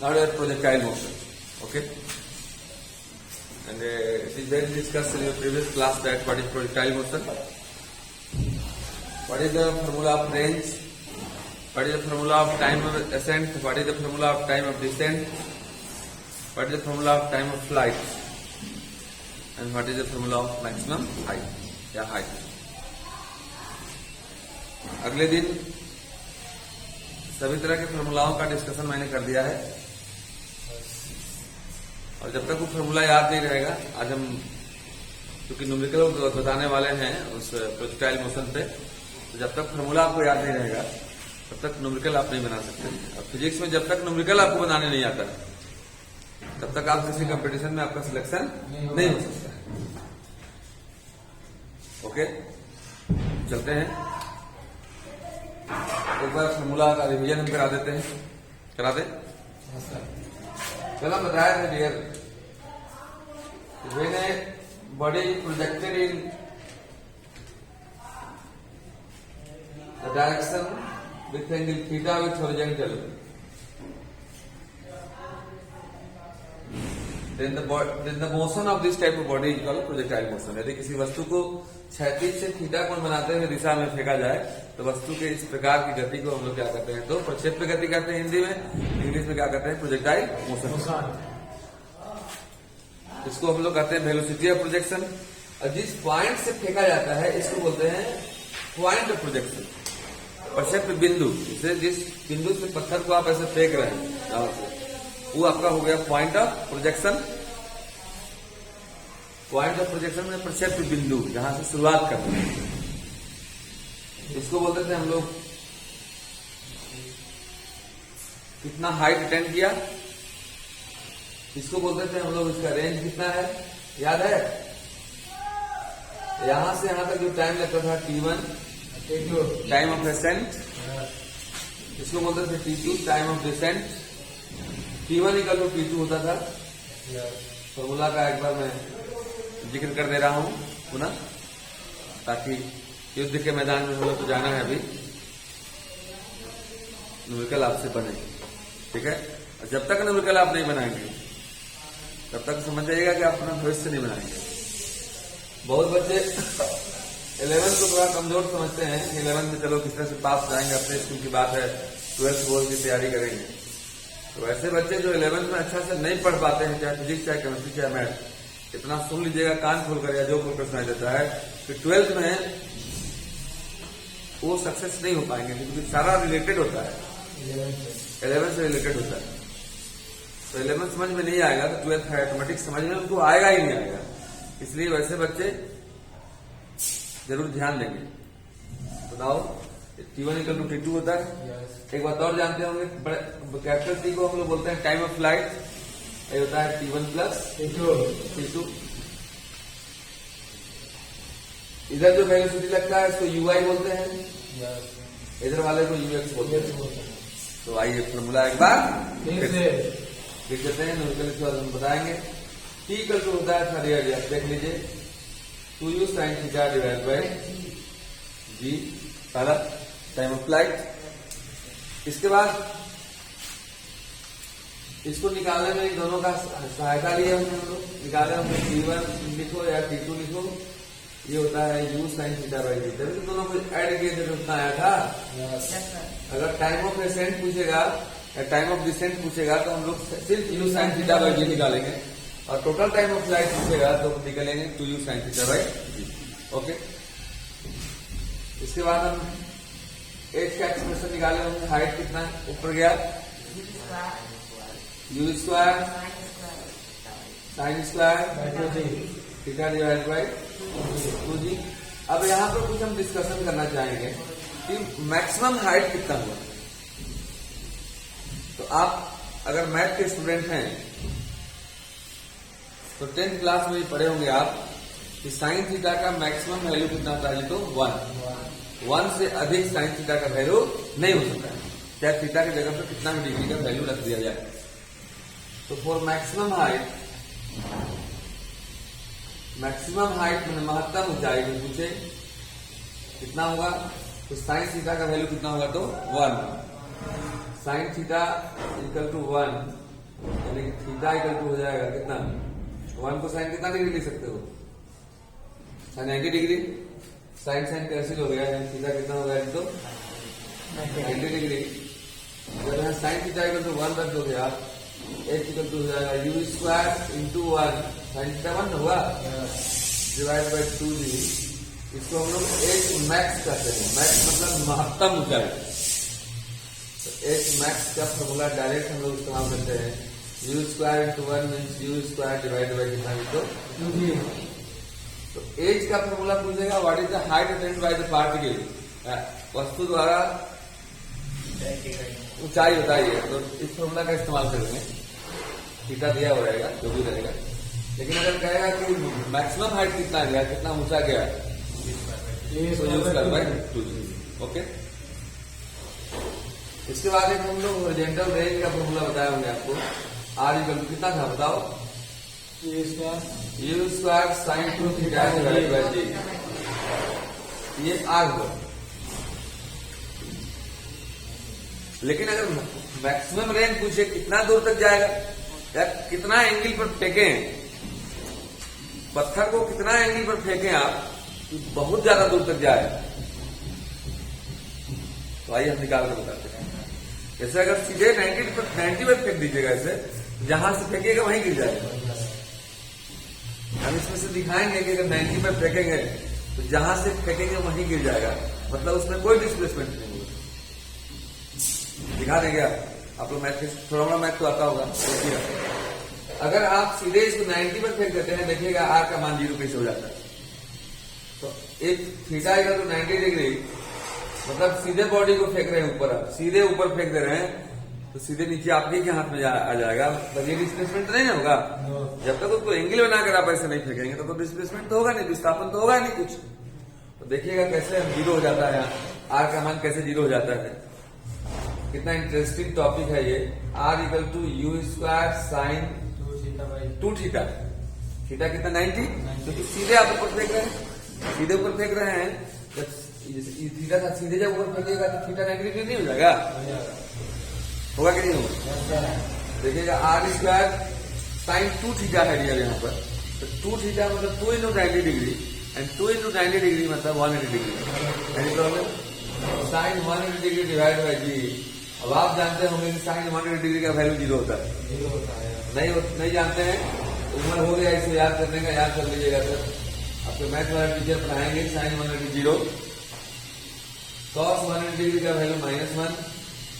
Now we have projectile motion. Okay. And it is well discussed in your previous class that what is projectile motion, what is the formula of range, what is the formula of time of ascent, what is the formula of time of descent, what is the formula of time of flight, and what is the formula of maximum height या height. अगले दिन सभी तरह के फॉर्मूलाओं का discussion मैंने कर दिया है, और जब तक वो फॉर्मूला याद नहीं रहेगा, आज हम क्योंकि न्यूमेरिकल बताने वाले हैं उस प्रोजेक्टाइल मोशन पे, तो जब तक फॉर्मूला आपको याद नहीं रहेगा तब तक न्यूमेरिकल आप नहीं बना सकते। और फिजिक्स में जब तक न्यूमेरिकल आपको बनाने नहीं आता तब तक आप किसी कंपटीशन में आपका सिलेक्शन नहीं हो सकता है। ओके, चलते हैं, एक बार फॉर्मूला का रिवीजन हम करा देते हैं। करा दे। कल हम बताया था dear, when a body is projected in the direction with angle theta with horizontal, then the motion of this type of body is called projectile motion. यदि किसी वस्तु को क्षैतिज से थीटा कोण बनाते हुए दिशा में फेंका जाए तो वस्तु के इस प्रकार की गति को हम लोग क्या कहते हैं, तो प्रक्षेप्य गति कहते हैं हिंदी में, इंग्लिश में क्या कहते हैं, प्रोजेक्टाइल मोशन। इसको हम लोग कहते हैं वेलोसिटी ऑफ प्रोजेक्शन। और जिस पॉइंट से फेंका जाता है इसको बोलते हैं पॉइंट ऑफ प्रोजेक्शन, प्रक्षेप्य बिंदु। जैसे जिस बिंदु से पत्थर को आप ऐसे फेंक रहे हैं वो आपका हो गया point of projection. Point of projection में प्रक्षेप्य बिंदु, जहां से शुरुआत करते हैं, इसको बोलते थे हम लोग कितना हाइट अटेंड किया, इसको बोलते थे हम लोग इसका रेंज कितना है, याद है? यहां से यहां तक जो टाइम लगता था T1 टाइम ऑफ असेंट, इसको बोलते थे T2 time of descent. T1 equal to T2 होता था। फॉर्मूला का एक बार मैं जिक्र कर दे रहा हूं पुनः, ताकि युद्ध के मैदान में हम लोग को जाना है अभी, न्यूमेरिकल आपसे बने। ठीक है, और जब तक न्यूमेरिकल आप नहीं बनाएंगे तब तक समझ जाइएगा कि आप अपना भविष्य नहीं बनाएंगे। बहुत बच्चे 11th को थोड़ा कमजोर समझते हैं कि 11th में चलो किस तरह से पास जाएंगे, अपने स्कूल की बात है, 12th बोर्ड की तैयारी करेंगे। तो ऐसे बच्चे जो 11th में अच्छा से नहीं पढ़ पाते हैं, चाहे फिजिक्स चाहे केमिस्ट्री चाहे मैथ, इतना सुन लीजिएगा कान खोलकर या जो खोलकर सुनाई देता है कि 12th में वो सक्सेस नहीं हो पाएंगे, क्योंकि सारा रिलेटेड होता है, 11th से रिलेटेड होता है। तो 11th समझ में नहीं आएगा तो 12th ऑटोमेटिक समझ में उनको आएगा ही नहीं आएगा। इसलिए वैसे बच्चे जरूर ध्यान देंगे। बताओ, T1 इक्वल टू T2 होता है। एक बात और जानते होंगे, कैपिटल T को हम लोग बोलते हैं टाइम ऑफ फ्लाइट, ये होता है T1 प्लस T2। इधर जो वेलोसिटी लगता है इसको UI बोलते हैं, इधर वाले को UX बोलते हैं। तो आइए फॉर्मूला एक बार लिख देते हैं, न्यूमेरिकल के बाद हम बताएंगे। T इक्वल टू होता है, देख लीजिए, 2u sin theta divide bye G, पहला टाइम ऑफ फ्लाइट। इसके बाद इसको निकालने में इन दोनों का सहायता लिए हम लोग निकाले होंगे, T1 लिखो या T2 लिखो, ये होता है u sin theta by G। जब दोनों को ऐड किए थे तो उतना आया था। अगर टाइम ऑफ असेंट पूछेगा या टाइम ऑफ डिसेंट पूछेगा तो हम लोग सिर्फ u sin theta by G निकालेंगे, और टोटल टाइम ऑफ फ्लाइट पूछेगा तो निकालेंगे 2u sin theta by G। Okay, इसके बाद हम एच का एक्सप्रेशन निकाले होंगे, हाइट कितना ऊपर गया, u square sine square theta divide by 2g। अब यहाँ पर कुछ हम डिस्कशन करना चाहेंगे कि मैक्सिमम हाइट कितना हुआ। तो आप अगर मैथ के स्टूडेंट हैं तो 10th क्लास में पढ़े होंगे आप कि साइन थीटा का मैक्सिमम वैल्यू कितना होता है, तो 1 से अधिक साइन थीटा का वैल्यू नहीं हो सकता है, चाहे थीटा की जगह पर कितना भी डिग्री का वैल्यू रख दिया जाए। तो फॉर मैक्सिमम हाइट मैंने महत्तम ऊंचाई में पूछे कितना होगा, तो साइन थीटा का वैल्यू कितना होगा, तो 1। साइन थीटा इक्वल टू 1 यानी कि थीटा इक्वल टू हो जाएगा कितना, 1 को साइन कितना डिग्री लिख सकते हो, sine 90 degree, sine sine cancel हो गया, यानी थीटा कितना हो गया तो 90 डिग्री। जब यहाँ साइन थीटा इक्वल टू 1 रख दोगे आप, एच इक्वल टू हो जाएगा U square into 1, sine theta 1 होगा डिवाइड बाई 2g। इसको हम लोग एच मैक्स कहते हैं, मैक्स मतलब महत्तम ऊंचाई। तो एच मैक्स का फॉर्मूला डायरेक्ट हम लोग इस्तेमाल करते हैं, you square into 1 means you square divide by कितना तो 2g। तो एच का फॉर्मूला पूछेगा what is the height attend by the particle, वस्तु द्वारा ऊंचाई बताइए। तो इस फॉर्मूला का इस्तेमाल करेंगे, थीटा दिया हो रहेगा जो भी रहेगा। लेकिन अगर कहेगा कि मैक्सिमम हाइट कितना गया, कितना ऊंचा गया, तो यूज कर बाय 2g। ओके, इसके बाद एक हम लोग हॉरिजॉन्टल रेंज का फॉर्मूला बताए होंगे आपको, आर इक्वल टू कितना था बताओ, u square sine 2 theta divide by g, ये आर हुआ। लेकिन अगर मैक्सिमम रेंज पूछे कितना दूर तक जाएगा या कितना एंगल पर फेंकें, पत्थर को कितना एंगल पर फेंकें आप कि बहुत ज्यादा दूर तक जाए, तो आइए हम निकाल कर बताते हैं। जैसे अगर सीधे 90 पर फेंक दीजिएगा, ऐसे जहां से फेंकेगा वहीं गिर जाएगा। हम इसमें से दिखाएंगे कि अगर 90 पर फेंकेंगे तो जहां से फेंकेंगे वहीं गिर जाएगा, मतलब उसमें कोई डिस्प्लेसमेंट नहीं होगा। दिखा देंगे आप लोग मैथ, थोड़ा मैथ तो आता होगा। देखिए अगर आप सीधे इसको 90 पर फेंक देते हैं, देखिएगा आर का मान 0 कैसे हो जाता है। तो एक थीटा इक्वल टू 90 डिग्री, मतलब सीधे बॉडी को फेंक रहे हैं ऊपर, सीधे ऊपर फेंक दे रहे हैं, तो सीधे नीचे आपके के हाथ में आ जाएगा, मतलब ये डिस्प्लेसमेंट नहीं ना होगा। जब तक उसको एंगल बनाकर आप ऐसे नहीं फेंकेंगे तो डिस्प्लेसमेंट तो होगा नहीं, विस्थापन तो होगा नहीं कुछ। तो देखिएगा कैसे 0 हो जाता है, आर का मान कैसे 0 हो जाता है। कितना इंटरेस्टिंग टॉपिक है ये। R equal to U square sine 2 theta, theta कितना 90, क्योंकि सीधे आप ऊपर फेंक रहे हैं, सीधे ऊपर फेंक रहे हैं। थीटा था, सीधे जब ऊपर फेंकेगा तो थीटा 90 डिग्री नहीं हो जाएगा, होगा कि नहीं होगा। देखिएगा आर स्क्वायर साइन 2 थीटा है दिया यहाँ पर, तो 2 थीटा मतलब 2 into 90 degree, and 2 into 90 degree मतलब 180 degree. Any problem, sine 180 degree divide by g. अब आप जानते होंगे कि साइन 180 डिग्री का वैल्यू 0 होता है, नहीं जानते हैं, उम्र हो गया इसे याद करने का, याद कर लीजिएगा सर, आपके मैथ वाला टीचर पढ़ाएंगे। साइन 180 0, कॉस 180 डिग्री का वैल्यू -1,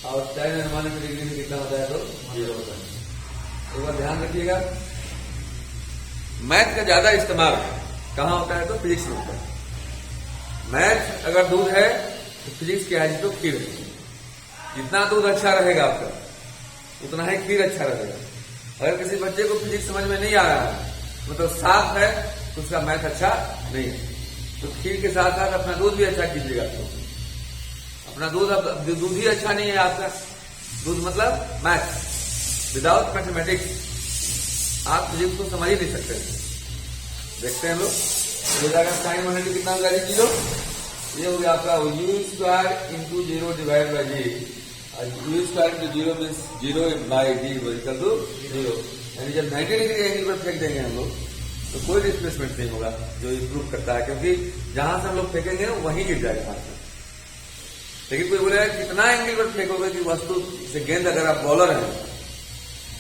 और tan 180 डिग्री में कितना होता है तो 0 होता है। एक बार ध्यान रखिएगा, मैथ का ज्यादा इस्तेमाल कहाँ होता है तो फिजिक्स में होता है। मैथ अगर दूध है तो फिजिक्स क्या है तो खीर है। जितना दूध अच्छा रहेगा आपका उतना ही खीर अच्छा रहेगा। अगर किसी बच्चे को फिजिक्स समझ में नहीं आ रहा है, मतलब साफ है, तो उसका मैथ अच्छा नहीं है। तो खीर के साथ साथ अपना दूध भी अच्छा कीजिएगा। अपना दूध, अब दूध ही अच्छा नहीं है आपका, दूध मतलब मैथ, विदाउट मैथमेटिक्स आप फिजिक्स को समझ ही नहीं सकते। देखते हैं हम लोग, हो जाएगा साइन 180 कितना होगा 0, ये हो गया आपका U square into 0 divide by G, U square into 0 means 0 by G equal to 0। यानी जब 90 डिग्री एंगल पर फेंक देंगे हम लोग तो कोई डिस्प्लेसमेंट नहीं होगा, जो इम्प्रूव करता है, क्योंकि जहां से हम लोग फेंकेंगे वहीं गिर जाएगा हाथ में। लेकिन कोई बोलेगा कितना एंगल पर फेंकोगे कि वस्तु से गेंद, अगर आप बॉलर हैं,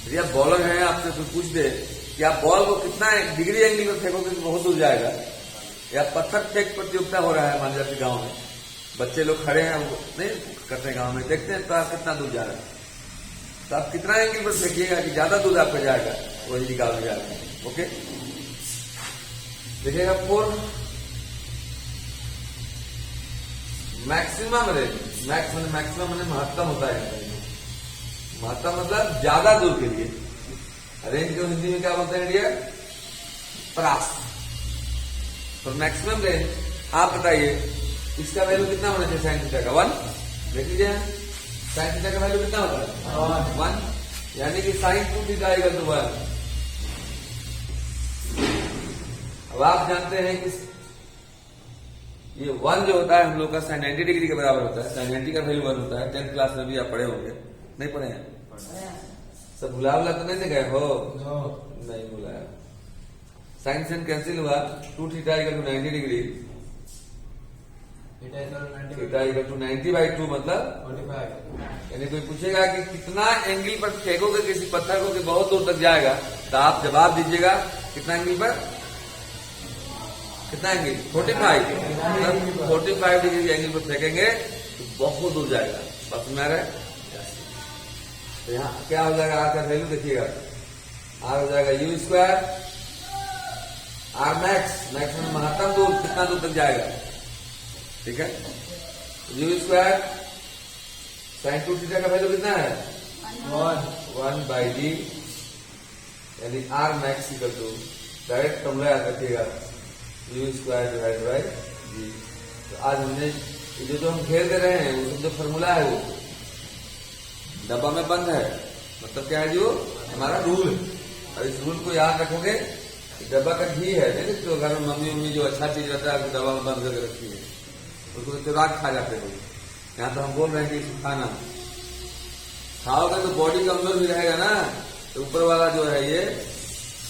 यदि आप बॉलर हैं, आपसे कोई पूछ दे कि आप बॉल को कितना डिग्री एंगल पर फेंकोगे तो बहुत दूर जाएगा, या पत्थर फेंक प्रतियोगिता हो रहा है मान लीजिए गांव में, बच्चे लोग खड़े हैं, वो नहीं करते गांव में, देखते हैं तो आप कितना दूर जा रहा है, तो आप कितना एंगल पर फेंकिएगा कि ज्यादा दूर आपका जाएगा, वही निकाल जाएगा। ओके, देखिएगा 4 मैक्सिमम रेंज, मैक्सिमम मैंने महत्तम होता है, महत्तम मतलब ज्यादा दूर के लिए। रेंज को हिंदी में क्या बोलते हैं डियर, परास। तो मैक्सिमम रेंज आप बताइए इसका वैल्यू कितना होना चाहिए साइन थीटा का 1, देख लीजिए साइन थीटा का वैल्यू कितना होता है 1, यानी कि साइन 2 थीटा इक्वल टू 1। अब आप जानते हैं कि ये 1 जो होता है हम लोग का साइन 90 डिग्री के बराबर होता है, साइन 90 का वैल्यू 1 होता है। 10th क्लास में भी आप पढ़े होंगे, नहीं पढ़े हैं? सब भुला तो नहीं गए हो? नो। नहीं भुलाया। साइन साइन कैंसिल हुआ, 2 theta equal to 90 degree, theta equal to 90/2 मतलब 45। यानी कोई पूछेगा कि कितना एंगल पर फेंकोगे किसी पत्थर को कि बहुत दूर तक जाएगा, तो आप जवाब दीजिएगा कितना एंगल पर, कितना एंगल 45, मतलब 45 डिग्री एंगल पर फेंकेंगे तो बहुत दूर जाएगा। बस में आ रहा है। तो यहाँ क्या हो जाएगा, आर का वैल्यू देखिएगा, आर हो जाएगा U square, R max, maximum महत्तम दूर कितना दूर तक जाएगा, ठीक है। यू स्क्वायर साइन 2 थीटा का वैल्यू कितना है 1/g, यानी R max equal to direct formula याद रखिएगा U square divide by G. तो आज हमने जो हम खेल दे रहे हैं वो जो फॉर्मूला है वो डब्बा में बंद है, मतलब क्या है जो हमारा रूल है। और इस रूल को याद रखोगे, डब्बा का घी है नहीं तो घर में मम्मी जो अच्छा चीज रहता है डब्बा में बंद करके रखती है, उसको तो रात खा जाते हैं। यहाँ तो हम बोल रहे हैं कि इसको खाना खाओगे तो बॉडी कमजोर भी रहेगा ना, तो ऊपर वाला जो है ये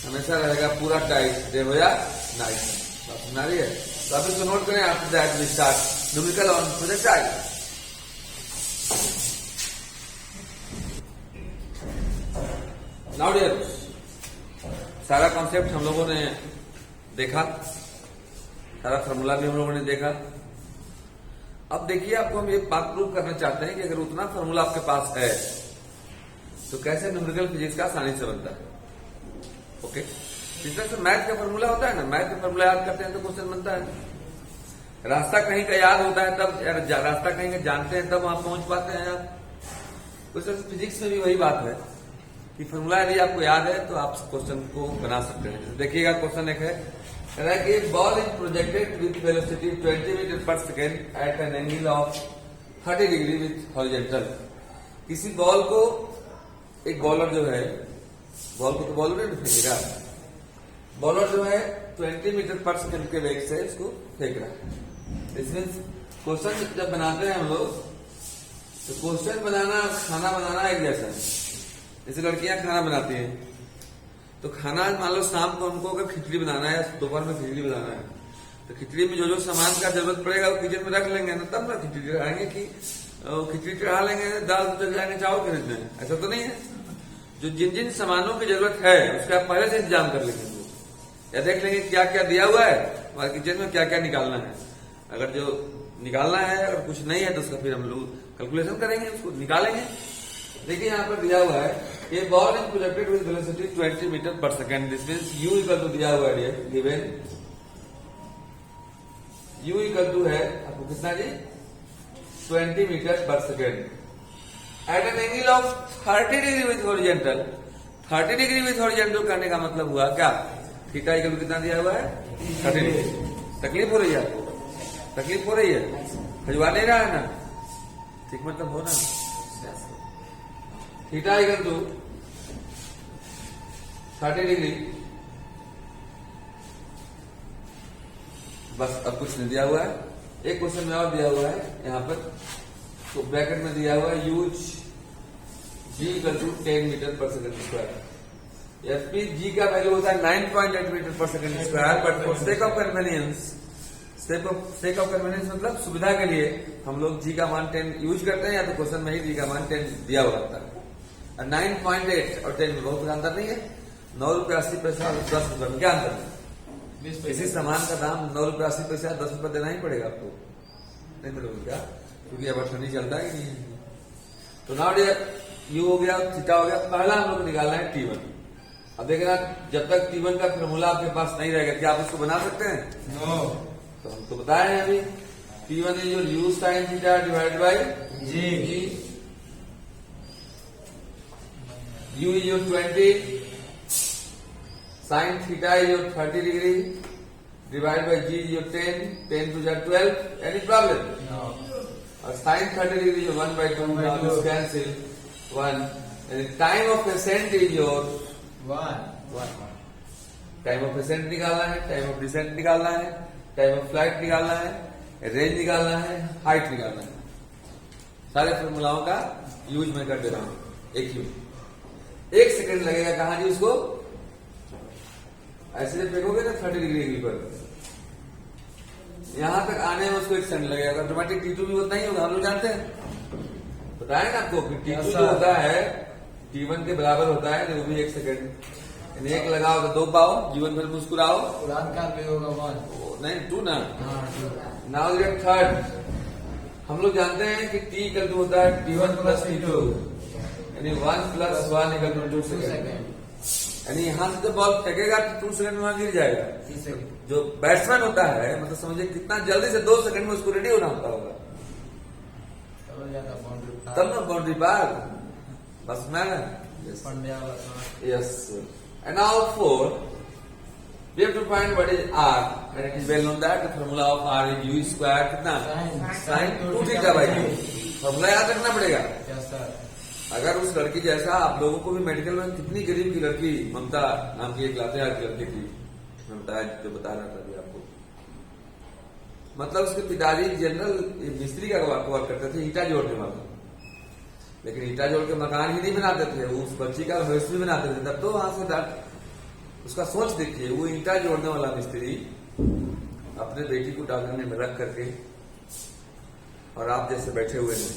हमेशा रहेगा पूरा टाइट, डे हो या नाइट। बात सुना रही है? तो आप इसको नोट करें, after that we start numerical on projectile. Now dear, सारा कॉन्सेप्ट हम लोगों ने देखा, सारा फॉर्मूला भी हम लोगों ने देखा। अब देखिए, आपको हम ये बात प्रूव करना चाहते हैं कि अगर उतना फॉर्मूला आपके पास है तो कैसे न्यूमेरिकल फिजिक्स का आसानी से बनता है। ओके, जिस तरह से मैथ का फॉर्मूला होता है ना, मैथ का फॉर्मूला याद करते हैं तो क्वेश्चन बनता है। रास्ता कहीं का याद होता है तब, रास्ता कहीं का जानते हैं तब वहां पहुंच पाते हैं आप। उस तरह से फिजिक्स में भी वही बात है कि फॉर्मूला यदि आपको याद है तो आप क्वेश्चन को बना सकते हैं। देखिएगा क्वेश्चन एक है कि ball is projected with velocity 20 metre per second at an angle of 30 degree with horizontal. किसी बॉल को, एक बॉलर जो है, बॉल को तो बॉलर नहीं फेंकेगा, बॉलर जो है 20 मीटर पर सेकेंड के वेग से इसको फेंक रहा है। इसमें क्वेश्चन जब बनाते हैं हम लोग तो क्वेश्चन बनाना खाना बनाना एक जैसा है। जैसे लड़कियां खाना बनाती हैं तो खाना मान लो शाम को उनको अगर खिचड़ी बनाना है, दोपहर में खिचड़ी बनाना है, तो खिचड़ी में जो जो सामान का जरूरत पड़ेगा वो किचन में रख लेंगे ना, तब ना खिचड़ी चढ़ाएंगे कि खिचड़ी चढ़ा लेंगे दाल चल जाएंगे चावल खरीदने, ऐसा तो नहीं है। जो जिन जिन सामानों की जरूरत है उसका पहले से इंतजाम कर लेंगे, या देख लेंगे क्या क्या दिया हुआ है हमारे किचन में, क्या क्या निकालना है। अगर जो निकालना है अगर कुछ नहीं है तो उसका फिर हम लोग कैलकुलेशन करेंगे, उसको निकालेंगे। देखिए यहाँ पर दिया हुआ है ये ball is projected with velocity 20 metre per second, this means u equal to दिया हुआ है गिवन यू इक्वल टू है आपको कितना जी 20 metre per second at an angle of 30 degree with horizontal. 30 degree with horizontal करने का मतलब हुआ क्या, थीटा इक्वल टू कितना दिया हुआ है 30 डिग्री। तकलीफ हो रही है आपको, तकलीफ हो रही है, खजवा नहीं रहा है ना, ठीक मतलब हो ना। थीटा इक्वल टू 30 डिग्री, बस अब कुछ नहीं दिया हुआ है। एक क्वेश्चन में और दिया हुआ है यहाँ पर, तो ब्रैकेट में दिया हुआ है use G equal to 10 meter per second square. एफपी जी का वैल्यू होता है 9.8 meter per second square, but for sake of convenience, sake of convenience मतलब सुविधा के लिए हम लोग जी का मान 10 यूज करते हैं, या तो क्वेश्चन में ही जी का मान 10 दिया हुआ होता है। 9.8 और 10 में बहुत अंतर नहीं है, 9 रुपये 80 पैसा और 10 रुपये में क्या अंतर है? इसी सामान का दाम 9 रुपये 80 पैसा 10 रुपये देना ही पड़ेगा आपको, नहीं मिलेगा क्या, क्योंकि अब ठंडी चलता है कि नहीं। तो नाउ यू हो गया, थीटा हो गया। पहला हम लोग को निकालना है T1। अब देखना जब तक T1 का फॉर्मूला आपके पास नहीं रहेगा क्या आप उसको बना सकते हैं? नो। तो हम तो बताए हैं अभी, T1 is your U sine theta divide by G, U is your 20, sin theta is your 30 degree, divided by G is your 10, 10 to the 12. Any problem? No. Or sin 30 degree is your 1/2, now this cancel 1. And the time of ascent is your 1. Time of ascent निकालना है, time of descent निकालना है, time of flight निकालना है, range निकालना है, height निकालना है। सारे फॉर्मूलाओं का यूज मैं कर दे रहा हूँ एक ही। 1 सेकंड लगेगा। कहां जी उसको ऐसे जब फेंकोगे ना 30 डिग्री एंगल पर, यहां तक आने में उसको 1 सेकंड लगेगा। ऑटोमेटिक T2 भी उतना ही होगा, हम लोग जानते हैं, बताया ना आपको कि T2 जो होता है T1 के बराबर होता है, वो भी 1 सेकंड। 1 लगाओ तो 2 पाओ, जीवन भर मुस्कुराओ। उड़ान काल भी होगा 1 नहीं 2 ना। हाँ 2 नाउ गेट थर्ड। हम लोग जानते हैं कि T इक्वल टू होता है T1 प्लस T2, यानी 1 प्लस 1 इक्वल टू 2 सेकंड। यानी यहां से जब बॉल फेंकेगा तो 2 सेकंड में वहां गिर जाएगा। जो बैट्समैन होता है, मतलब समझिए कितना जल्दी से 2 सेकंड में उसको रेडी होना होता होगा, तब ना बाउंड्री पार। बस मैं yes. And now 4 we have to find what is R, and it is well known that the formula of R is U square कितना sin 2 theta by u। Formula याद रखना पड़ेगा। अगर उस लड़की जैसा आप लोगों को भी मेडिकल में कितनी गरीब की लड़की ममता नाम की एक लातेहार की लड़की थी, मैं बताया जो बता रहा था अभी आपको, मतलब उसके पिताजी जनरल मिस्त्री का वर्क करते थे, ईटा जोड़ने वाला। लेकिन ईटा जोड़ के मकान ही नहीं बनाते थे, वो उस बच्ची का भविष्य भी बनाते थे। तब तो वहां से उसका सोच देखिए, वो ईटा जोड़ने वाला मिस्त्री अपने बेटी को डालने में रख करके, और आप जैसे बैठे हुए हैं,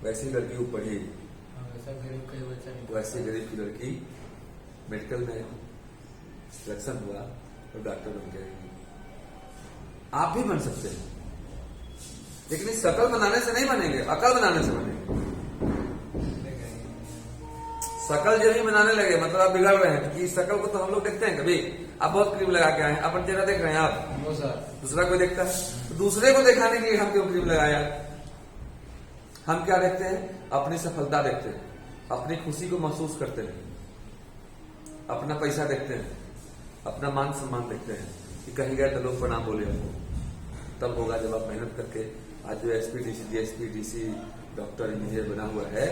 वैसी लड़की वो पढ़ी, वैसे गरीब की लड़की मेडिकल में सिलेक्शन हुआ और डॉक्टर बन गए। आप भी बन सकते हैं, लेकिन इस शकल बनाने से नहीं बनेंगे, अकल बनाने से बनेंगे। शकल जब ही बनाने लगे मतलब आप बिगड़ रहे हैं, क्योंकि इस शकल को तो हम लोग देखते हैं। कभी आप बहुत क्रीम लगा के आए हैं, अपन चेहरा देख रहे हैं आप, दूसरा कोई देखता है, तो दूसरे को दिखाने के लिए हम क्यों क्रीम लगाया? हम क्या देखते हैं? अपनी सफलता देखते हैं, अपनी खुशी को महसूस करते हैं, अपना पैसा देखते हैं, अपना मान सम्मान देखते हैं कि कहीं गए तो लोग प्रणाम बोले आपको। तब होगा जब आप मेहनत करके आज जो एसपीडीसी डीएसपीडीसी डॉक्टर इंजीनियर बना हुआ है,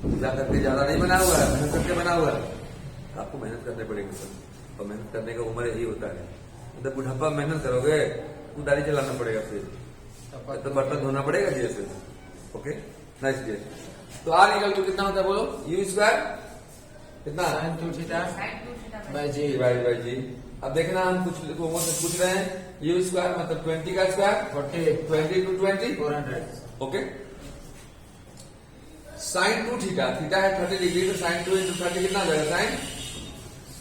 पूजा करके ज्यादा नहीं बना हुआ है, मेहनत करके बना हुआ है। आपको मेहनत करने पड़ेगी सर, और मेहनत करने का उम्र यही होता है। मतलब बुढ़ापा मेहनत करोगे तो दाढ़ी चलाना पड़ेगा, फिर तो बर्तन धोना पड़ेगा जी से। Okay nice day. तो आर इक्वल टू कितना होता है बोलो? यू स्क्वायर कितना? sin 2 theta by g. Divide by g. अब देखना हम कुछ लोगों से पूछ रहे हैं, यू स्क्वायर मतलब 20 का square 40 20 to 20 400। Okay. Sine 2 theta, theta है 30 डिग्री, तो साइन 2 इंटू 30 कितना हो जाएगा? साइन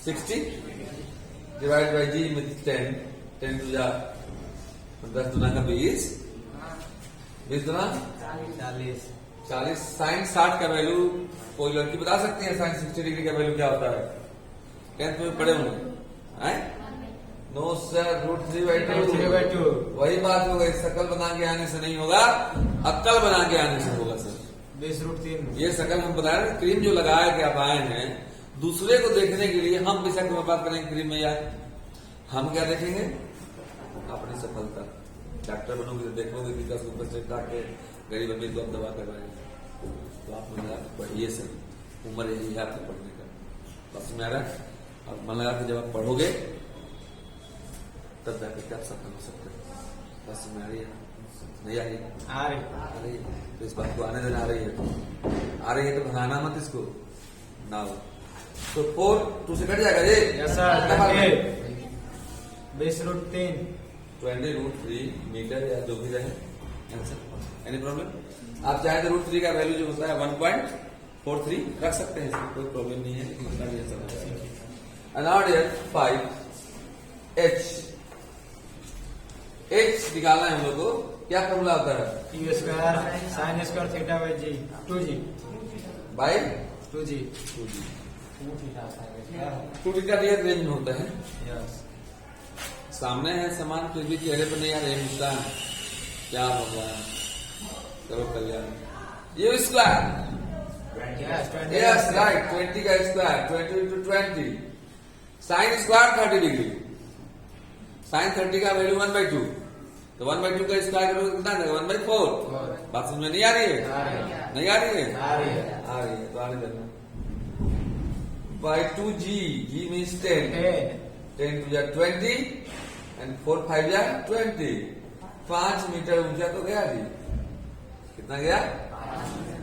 60 डिवाइड बाई जी में 10 टू जा 10 दुना का 20 दुना 40। साइन 60 का वैल्यू कोई लड़की बता सकती है? साइन 60 डिग्री का वैल्यू क्या होता है? 10th में पढ़े होंगे। No sir, √3/2। वही बात हो गई, शकल बना के आने से नहीं होगा, अक्ल बना के आने से होगा सर। 20√3 ये शकल हम बताया ना, क्रीम जो लगाया के आप आए हैं दूसरे को देखने के लिए, हम बेशक में बात करेंगे क्रीम में यार, हम क्या देखेंगे? अपनी सफलता। डॉक्टर बनोगे तो देखोगे कि 10 रुपए से के गरीब अमीर को आप दवा करवाएंगे, तो आप मन लगा पढ़िए सर, उम्र यही है आपको पढ़ने का। बस में आ रहा है, और मन लगा कि जब आप पढ़ोगे तब जाकर के आप सफल हो सकते हैं। बस में आ रही है? नहीं आ रही? आ रही है तो इस बात को आने देना। आ रही है तो भगाना मत इसको ना। तो 4 2 से कट जाएगा ये। 20√3 20√3 मीटर या जो भी रहे आंसर। Any problem? आप चाहे तो √3 का वैल्यू जो होता है 1.43 रख सकते हैं, इसमें कोई प्रॉब्लम नहीं है। अनाउड 5 H निकालना है हम लोग को। क्या फॉर्मूला होता है? U square sine square theta by G 2g by 2g 2 theta real range में होता है। यस सामने है समान, फिर भी चेहरे पर नहीं आ रहे मुस्कान, क्या भगवान करो कल्याण। यू स्क्वायर यस राइट, 20 का square 20 into 20 sine square 30 degree. Sine 30 का वैल्यू 1/2, तो 1/2 का स्क्वायर करोगे कितना देगा? 1/4। बात समझ में नहीं आ रही है? नहीं आ रही है? आ रही है तो आगे देना। By 2g, g means 10 to 20 and 4 5 20। 5 meter ऊंचा तो गया जी। कितना गया?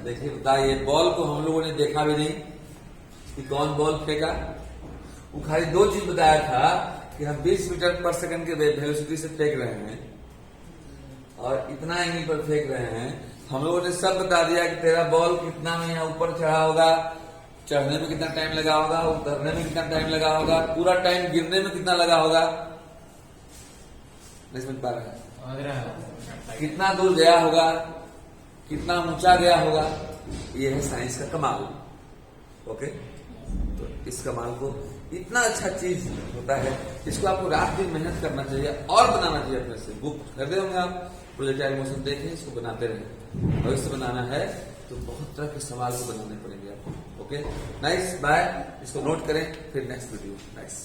देखिए बताइए, बॉल को हम लोगों ने देखा भी नहीं, कि कौन बॉल फेंका। वो खाली दो चीज बताया था कि हम 20 मीटर पर सेकंड के वेलोसिटी से फेंक रहे हैं और इतना एंगल पर फेंक रहे हैं। हम लोगों ने सब बता दिया कि तेरा बॉल कितना में यहाँ ऊपर चढ़ा होगा, चढ़ने में कितना टाइम लगा होगा, उतरने में कितना टाइम लगा होगा, पूरा टाइम गिरने में कितना लगा होगा। नहीं समझ पा रहा है? कितना दूर गया होगा, कितना ऊंचा गया होगा। ये है साइंस का कमाल। ओके, तो इस कमाल को इतना अच्छा चीज होता है, इसको आपको रात दिन मेहनत करना चाहिए और बनाना चाहिए अपने से। बुक खरीदे होंगे आप, प्रोजेक्टाइल मोशन देखें, इसको बनाते रहें। भविष्य बनाना है तो बहुत तरह के सवाल को बनाने पड़ेंगे आपको। Okay, nice, bye. इसको नोट करें, फिर नेक्स्ट वीडियो। नाइस।